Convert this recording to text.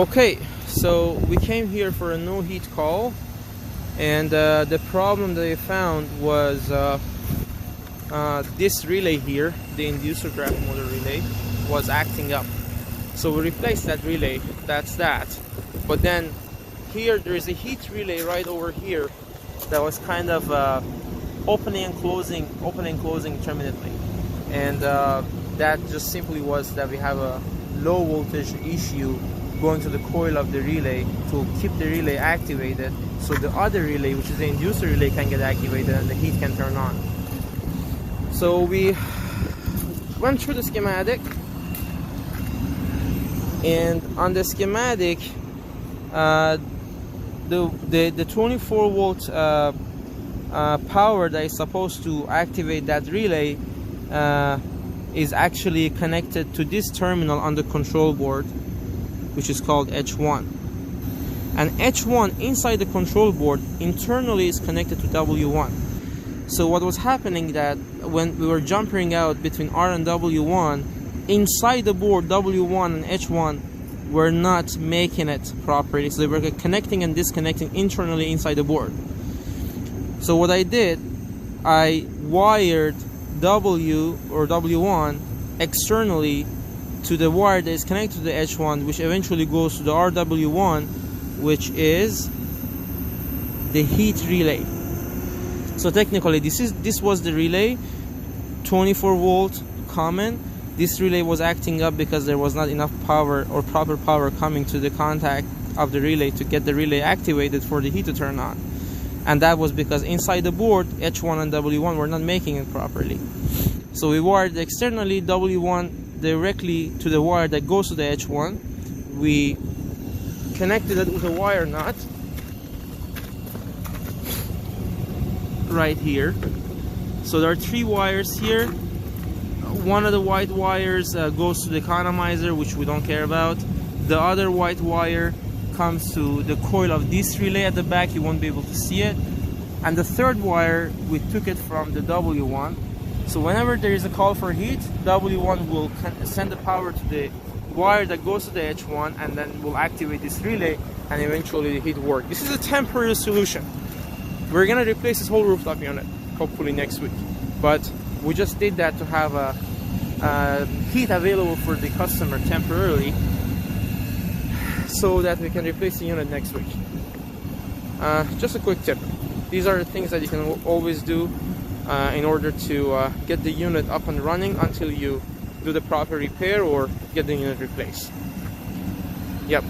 Okay, so we came here for a no heat call, and the problem that I found was this relay here, the inducer graph motor relay, was acting up. So we replaced that relay, that's that. But then here there is a heat relay right over here that was kind of opening and closing intermittently, and that just simply was that we have a low voltage issue going to the coil of the relay to keep the relay activated, so the other relay, which is the inducer relay, can get activated and the heat can turn on. So we went through the schematic, and on the schematic the 24 volt power that is supposed to activate that relay is actually connected to this terminal on the control board, which is called H1. And H1 inside the control board internally is connected to W1. So what was happening that when we were jumping out between R and W1, inside the board W1 and H1 were not making it properly, so they were connecting and disconnecting internally inside the board. So what I did, I wired W or W1 externally to the wire that is connected to the H1, which eventually goes to the RW1, which is the heat relay. So technically this was the relay, 24 volt common. This relay was acting up because there was not enough power or proper power coming to the contact of the relay to get the relay activated for the heat to turn on. And that was because inside the board H1 and W1 were not making it properly. So we wired externally W1 directly to the wire that goes to the H1. We connected it with a wire nut right here. So there are 3 wires here. One of the white wires goes to the economizer, which we don't care about. The other white wire comes to the coil of this relay at the back. You won't be able to see it. And the third wire, we took it from the W1. So whenever there is a call for heat, W1 will send the power to the wire that goes to the H1, and then will activate this relay, and eventually the heat will work. This is a temporary solution. We're gonna replace this whole rooftop unit hopefully next week, but we just did that to have a heat available for the customer temporarily, so that we can replace the unit next week. Just a quick tip. These are the things that you can always do in order to get the unit up and running until you do the proper repair or get the unit replaced. Yep.